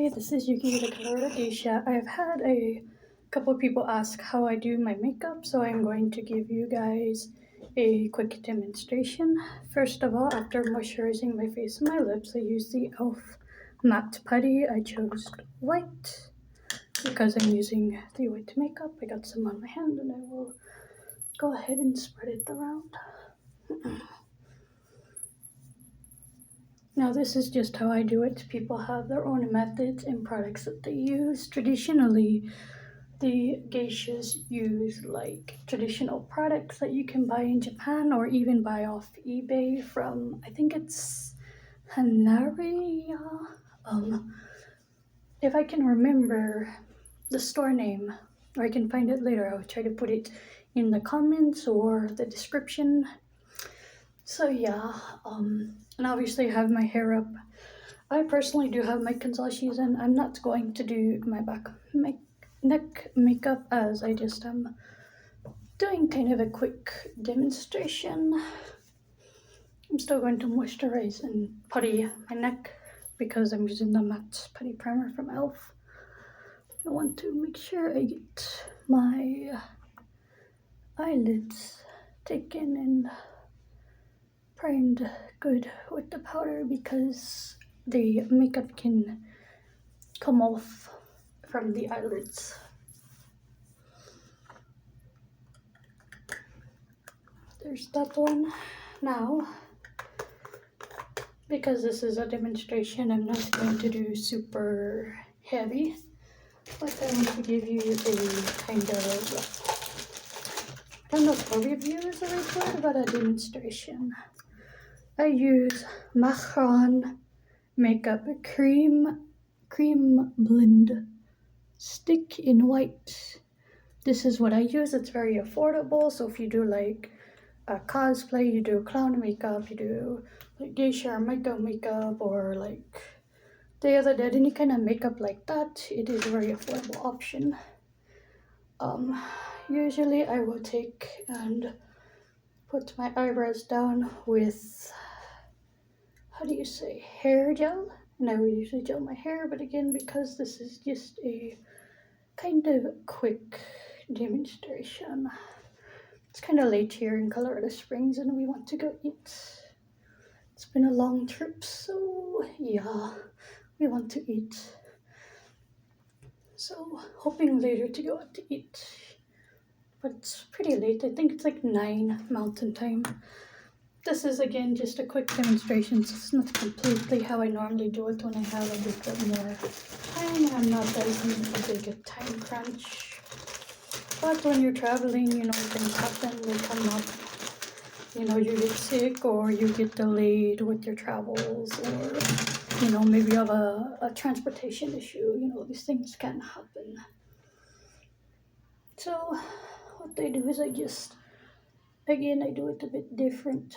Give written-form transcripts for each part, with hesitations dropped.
Hi, this is Yuki the Colorado Geisha. I've had a couple of people ask how I do my makeup, so I'm going to give you guys a quick demonstration. First of all, after moisturizing my face and my lips, I use the e.l.f. matte putty. I chose white because I'm using the white makeup. I got some on my hand and I will go ahead and spread it around. Now this is just how I do it. People have their own methods and products that they use. Traditionally, the geishas use like traditional products that you can buy in Japan or even buy off eBay from, I think it's Hanaria. If I can remember the store name, or I can find it later, I'll try to put it in the comments or the description. So yeah, and obviously I have my hair up. I personally do have my concealers and I'm not going to do my neck makeup as I just am doing kind of a quick demonstration. I'm still going to moisturize and putty my neck because I'm using the matte putty primer from e.l.f. I want to make sure I get my eyelids taken and primed good with the powder because the makeup can come off from the eyelids. There's that one. Now, because this is a demonstration, I'm not going to do super heavy, but I want to give you a kind of, I don't know if a review is the right word, but a demonstration. I use Macron Makeup Cream Blend Stick in White. This is what I use. It's very affordable, so if you do like a cosplay, you do clown makeup, you do like geisha or maiko makeup, or like Day of the Dead, any kind of makeup like that, it is a very affordable option. Usually I will take and put my eyebrows down with, how do you say, hair gel, and I will usually gel my hair, but again, because this is just a kind of quick demonstration, it's kind of late here in Colorado Springs and we want to go eat. It's been a long trip, so yeah, we want to eat. So hoping later to go out to eat, but it's pretty late. I think it's like 9 Mountain Time. This is again just a quick demonstration, so it's not completely how I normally do it when I have a bit more time. I'm not as in a big time crunch. But when you're traveling, you know, things happen, they come up. You know, you get sick or you get delayed with your travels, or, you know, maybe you have a transportation issue. You know, these things can happen. So what I do is I do it a bit different.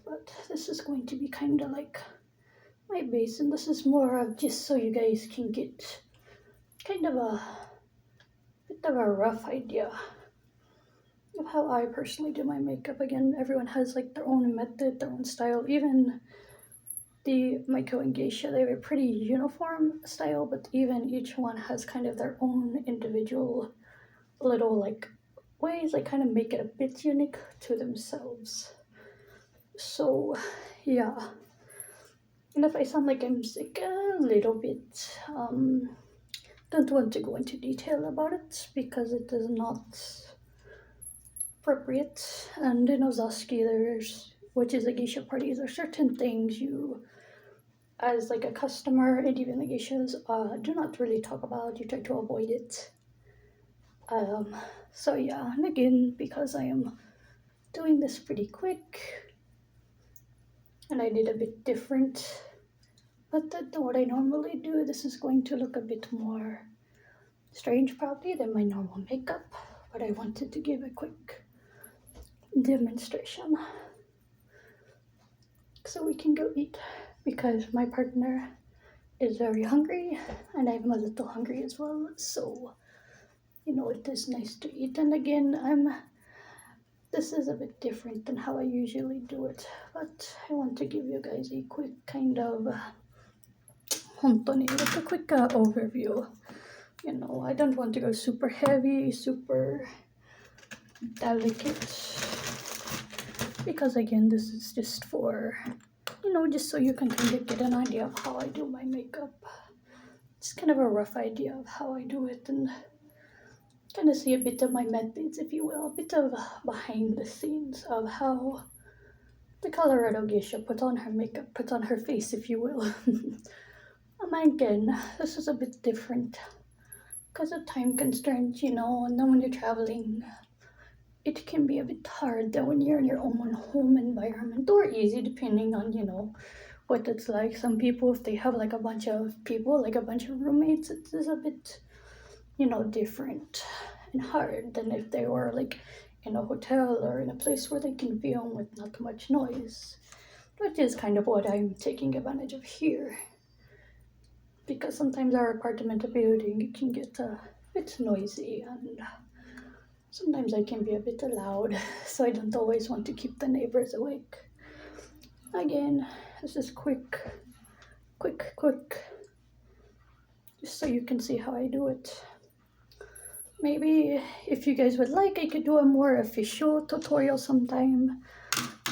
But this is going to be kind of like my base, and this is more of just so you guys can get kind of a bit of a rough idea of how I personally do my makeup. Again, everyone has like their own method, their own style. Even the maiko and geisha, they have a pretty uniform style, but even each one has kind of their own individual little like ways they kind of make it a bit unique to themselves. So yeah, and if I sound like I'm sick a little bit, don't want to go into detail about it because it is not appropriate. And in Ozaski, which is a geisha party, there are certain things you, as like a customer and even the geishas, do not really talk about. You try to avoid it. So yeah, and again, because I am doing this pretty quick, and I did a bit different, but than what I normally do, this is going to look a bit more strange probably than my normal makeup, but I wanted to give a quick demonstration so we can go eat because my partner is very hungry and I'm a little hungry as well, so you know, it is nice to eat. And again, this is a bit different than how I usually do it, but I want to give you guys a quick kind of hontoni, like a quick overview. You know, I don't want to go super heavy, super delicate, because again, this is just for, you know, just so you can kind of get an idea of how I do my makeup. It's kind of a rough idea of how I do it, and kind of see a bit of my methods, if you will, a bit of behind the scenes of how the Colorado Geisha put on her makeup, put on her face, if you will. Again, this is a bit different because of time constraints, you know, and then when you're traveling, it can be a bit hard that when you're in your own home environment, or easy depending on, you know, what it's like. Some people, if they have like a bunch of people, like a bunch of roommates, it is a bit, you know, different and hard than if they were like in a hotel or in a place where they can film with not much noise, which is kind of what I'm taking advantage of here. Because sometimes our apartment building can get a bit noisy, and sometimes I can be a bit loud, so I don't always want to keep the neighbors awake. Again, this is quick, just so you can see how I do it. Maybe if you guys would like, I could do a more official tutorial sometime,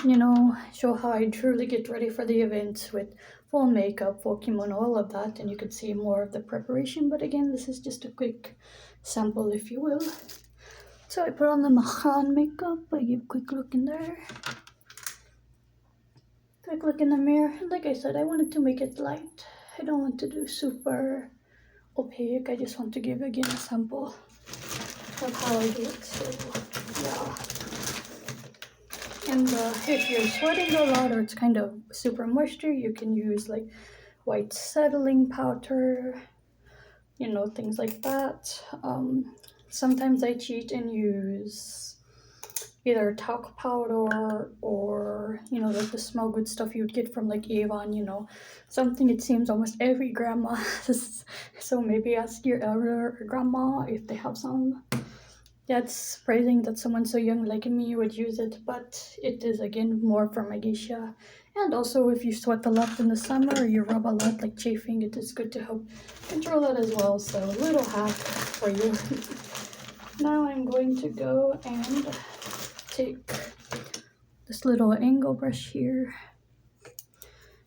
you know, show how I truly get ready for the event with full makeup, full kimono, all of that, and you could see more of the preparation. But again, this is just a quick sample, if you will. So I put on the makan makeup, I give a quick look in there, quick look in the mirror. And like I said, I wanted to make it light. I don't want to do super opaque. I just want to give again a sample of how I do it. So yeah. And if you're sweating a lot or it's kind of super moisture, you can use like white settling powder, you know, things like that. Sometimes I cheat and use either talc powder or, you know, like the smell good stuff you would get from like Avon, you know, something it seems almost every grandma has. So maybe ask your elder grandma if they have some. Yeah, it's surprising that someone so young like me would use it, but it is again more for my geisha. And also if you sweat a lot in the summer or you rub a lot like chafing, it is good to help control it as well. So a little hack for you. Now I'm going to go and take this little angle brush here.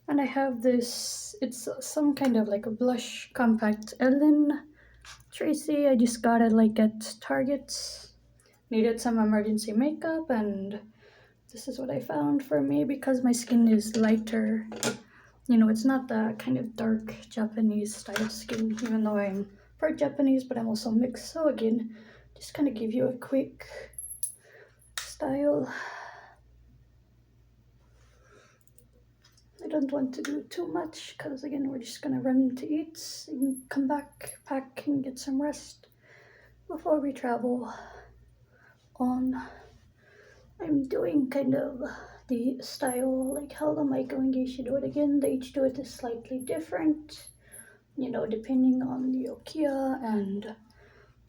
And I have this, it's some kind of like a blush compact Ellen Tracy. I just got it like at Target. Needed some emergency makeup, and this is what I found for me because my skin is lighter. You know, it's not that kind of dark Japanese style skin, even though I'm part Japanese, but I'm also mixed. So again, just kind of give you a quick style. I don't want to do too much because again, we're just gonna run to eat and come back, pack and get some rest before we travel on. I'm doing kind of the style like how the maiko and geisha do it. Again, they each do it is slightly different, you know, depending on the okiya and,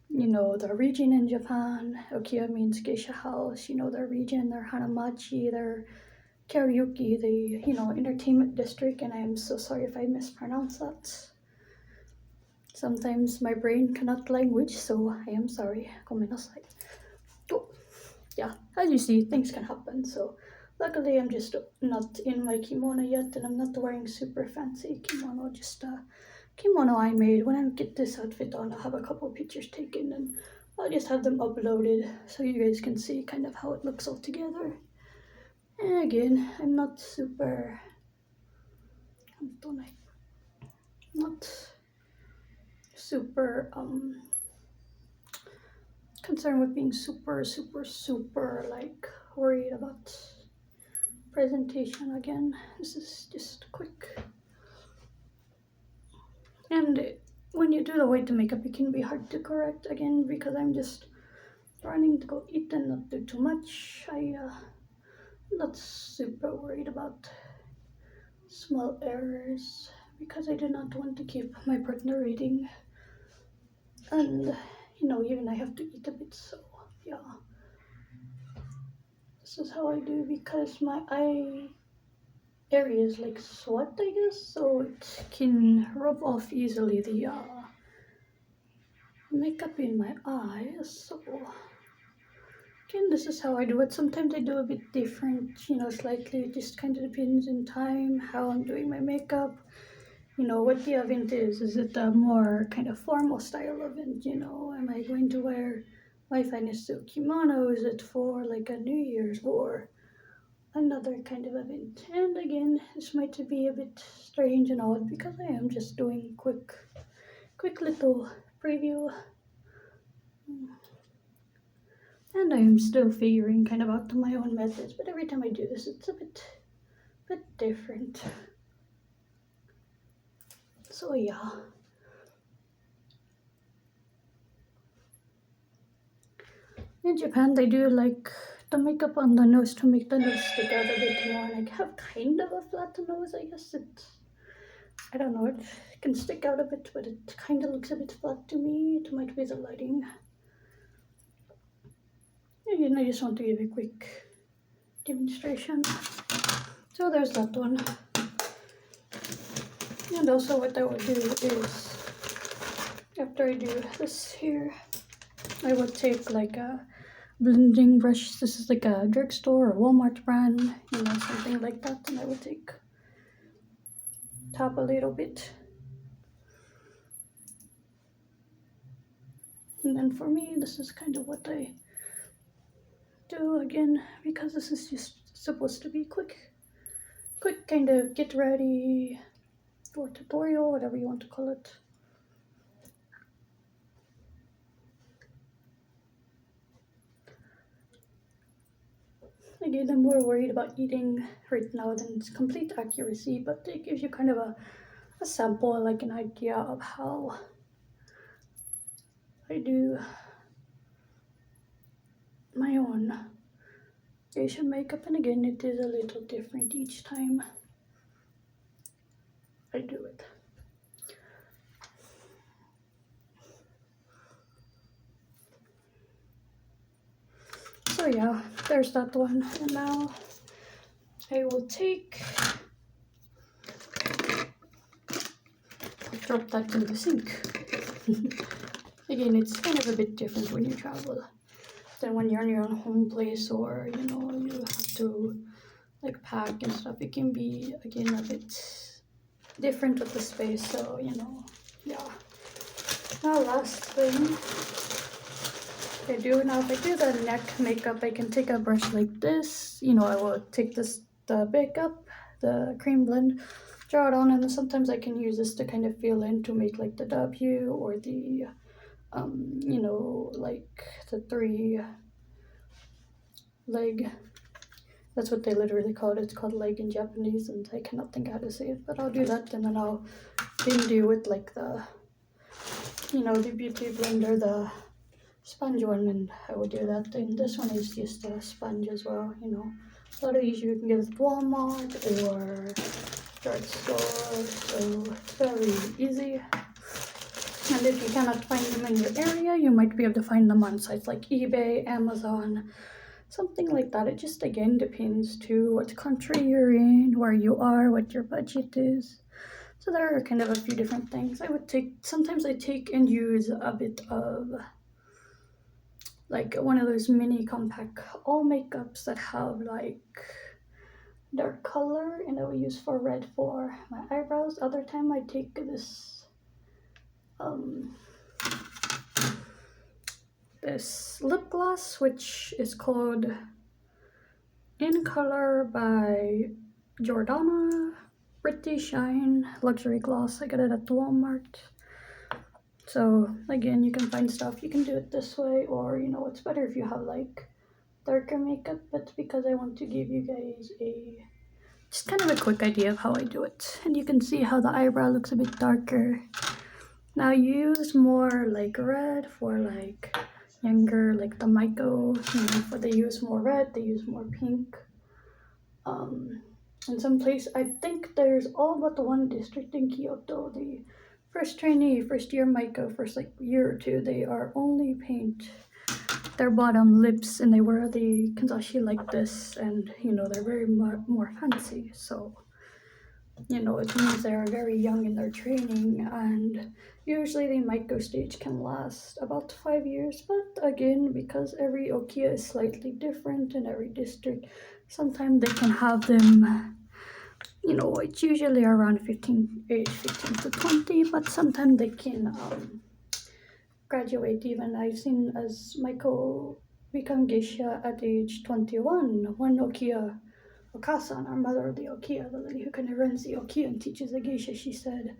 you know, the region in Japan. Okiya means geisha house, you know, their region, their hanamachi, their karaoke, the, you know, entertainment district. And I am so sorry if I mispronounce that. Sometimes my brain cannot language, so I am sorry. Gomenasai. Oh. Yeah, as you see, things can happen. So luckily I'm just not in my kimono yet, and I'm not wearing super fancy kimono, just a kimono I made. When I get this outfit on, I'll have a couple pictures taken and I'll just have them uploaded so you guys can see kind of how it looks all together. And again, I'm not super, concerned with being super like worried about presentation. Again, this is just quick. And when you do the way to makeup, it can be hard to correct again because I'm just running to go eat and not do too much. I'm not super worried about small errors because I do not want to keep my partner eating, and you know, even I have to eat a bit. So yeah, this is how I do because areas like sweat, I guess, so it can rub off easily the makeup in my eyes. So again, this is how I do it. Sometimes I do a bit different, slightly. It just kind of depends in time how I'm doing my makeup. What the event is. Is it a more kind of formal style event? Am I going to wear my finest silk kimono? Is it for like a New Year's or another kind of event? And again, this might be a bit strange and odd because I am just doing quick little preview. And I am still figuring kind of out my own methods, but every time I do this, it's a bit different. So yeah. In Japan, they do like the makeup on the nose to make the nose stick out a bit more. And I have kind of a flat nose, I guess. I don't know, it can stick out a bit, but it kind of looks a bit flat to me. It might be the lighting. Again, I just want to give a quick demonstration. So there's that one. And also what I would do is, after I do this here, I would take like a blending brush. This is like a drugstore or Walmart brand, something like that. And I would tap a little bit. And then for me, this is kind of what I do again, because this is just supposed to be quick kind of get ready or tutorial, whatever you want to call it. Again, I'm more worried about eating right now than its complete accuracy, but it gives you kind of a sample, like an idea of how I do my own Geisha makeup. And again, it is a little different each time I do it. So yeah, there's that one. And now I will drop that in the sink. Again, it's kind of a bit different when you travel than when you're in your own home place, or you have to like pack and stuff. It can be again a bit different with the space. So yeah. Now last thing I do now, if I do the neck makeup, I can take a brush like this. I will take the makeup, the cream blend, draw it on, and then sometimes I can use this to kind of fill in to make like the W or the like the 3 leg. That's what they literally call it. It's called leg in Japanese, and I cannot think how to say it, but I'll do that, and then I'll do with like the the beauty blender, the sponge one, and I will do that. And this one is just a sponge as well. A lot of these you can get at Walmart or drugstore, so it's very easy. And if you cannot find them in your area, you might be able to find them on sites like eBay, Amazon, something like that. It just again depends to what country you're in, where you are, what your budget is. So there are kind of a few different things. Sometimes I take and use a bit of like one of those mini compact all makeups that have like dark color, and I will use for red for my eyebrows. Other time I take this lip gloss, which is called In Color by Jordana Pretty Shine Luxury Gloss. I got it at Walmart. So again, you can find stuff. You can do it this way, or it's better if you have like darker makeup, but because I want to give you guys just kind of a quick idea of how I do it. And you can see how the eyebrow looks a bit darker. Now you use more like red for like younger, like the maiko, but they use more red, they use more pink. In some place, I think there's all but the one district in Kyoto, the first year maiko, first like year or two, they are only paint their bottom lips, and they wear the kanzashi like this, and they're very more fancy. So it means they're very young in their training, and usually the maiko stage can last about 5 years. But again, because every okia is slightly different in every district, sometimes they can have them. It's usually around age 15 to 20, but sometimes they can graduate even. I've seen as maiko become geisha at age 21. One okia Okasan, our mother of the Okia, the lady who kind of runs the Okia and teaches the geisha, she said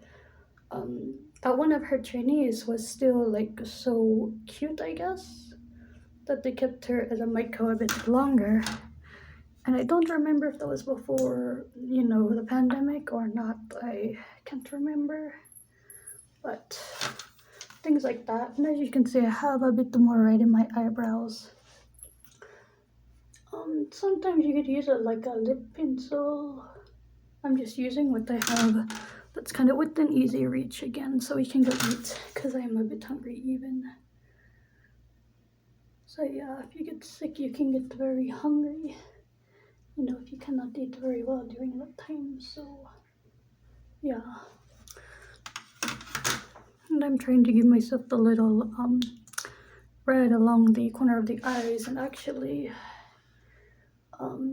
that one of her trainees was still like so cute, I guess, that they kept her as a maiko a bit longer. And I don't remember if that was before, the pandemic or not. I can't remember. But things like that. And as you can see, I have a bit more red in my eyebrows. Sometimes you could use it like a lip pencil. I'm just using what I have that's kind of within easy reach again, so we can go eat, because I am a bit hungry even. So yeah, if you get sick, you can get very hungry, if you cannot eat very well during that time. So yeah. And I'm trying to give myself the little red along the corner of the eyes, and actually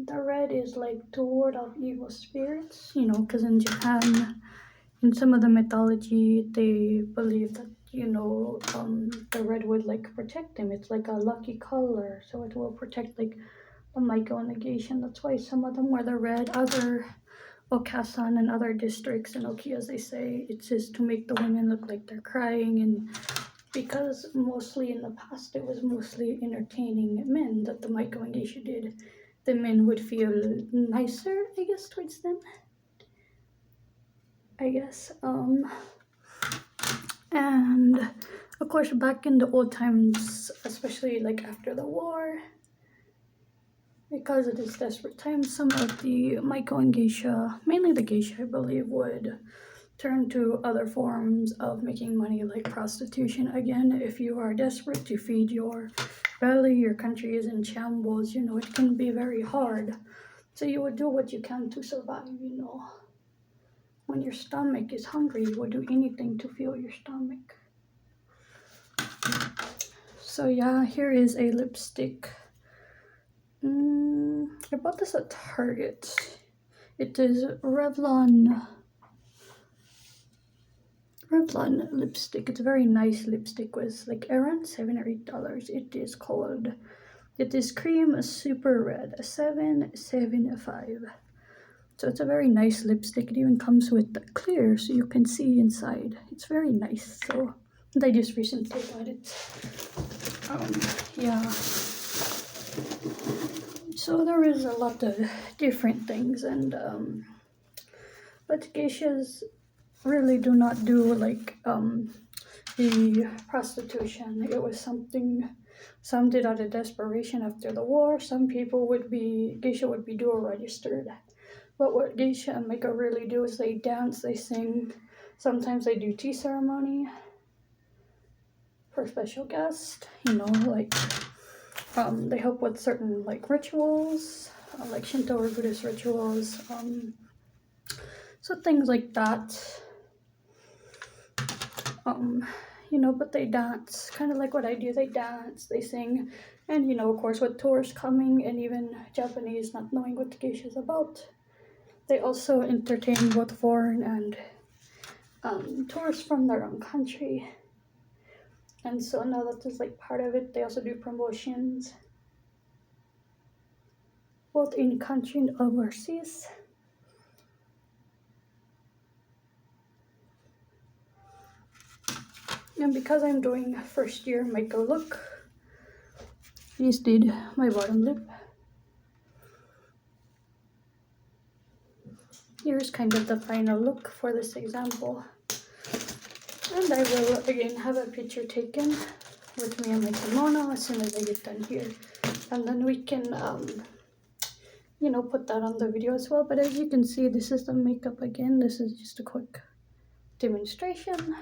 the red is like to ward off evil spirits, because in Japan, in some of the mythology, they believe that the red would like protect them. It's like a lucky color, so it will protect like the maiko and the geisha. And that's why some of them wear the red. Other okasan and other districts and okiyas, they say it's just to make the women look like they're crying, and because mostly in the past it was mostly entertaining men that the maiko and geisha did, the men would feel nicer, I guess, towards them. I guess. And of course, back in the old times, especially like after the war, because it is desperate times, some of the maiko and geisha, mainly the geisha, I believe, would turn to other forms of making money, like prostitution. Again, if you are desperate to feed your belly, your country is in shambles, it can be very hard. So you would do what you can to survive, When your stomach is hungry, you would do anything to fuel your stomach. So yeah, here is a lipstick. I bought this at Target. It is Revlon lipstick. It's a very nice lipstick with like around $7 or $8. It is Cream Super Red 775. So it's a very nice lipstick. It even comes with clear, so you can see inside. It's very nice. So I just recently got it. Yeah. So there is a lot of different things, and but geishas really do not do like the prostitution. It was something some did out of desperation after the war. Some people geisha would be dual registered. But what geisha and maiko really do is they dance, they sing. Sometimes they do tea ceremony for special guests. Like they help with certain like rituals, like Shinto or Buddhist rituals. So things like that. But they dance, kind of like what I do. They dance, they sing, and of course, with tourists coming and even Japanese not knowing what the geisha is about, they also entertain both foreign and tourists from their own country. And so now that is like part of it, they also do promotions both in country and overseas. And because I'm doing first year maiko look, I just did my bottom lip. Here's kind of the final look for this example. And I will again have a picture taken with me and my kimono as soon as I get done here. And then we can, put that on the video as well. But as you can see, this is the makeup again. This is just a quick demonstration.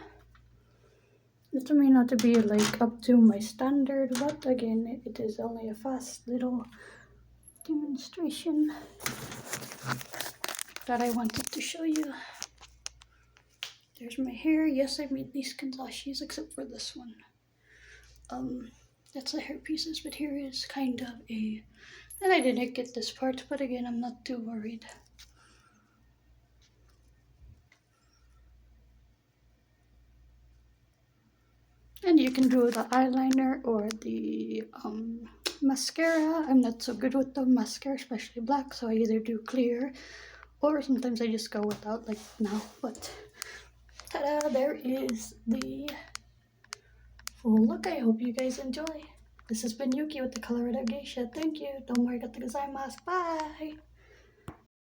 It may not be like up to my standard, but again, it is only a fast little demonstration. that I wanted to show you. There's my hair. Yes, I made these kanzashis except for this one. That's the hair pieces, but here is kind of a, and I didn't get this part, but again, I'm not too worried. And you can do the eyeliner or the mascara. I'm not so good with the mascara, especially black, so I either do clear or sometimes I just go without, like now. But ta-da, there is the full look. I hope you guys enjoy. This has been Yuki with the Colorado Geisha. Thank you. Domo arigatou gozaimasu. Bye.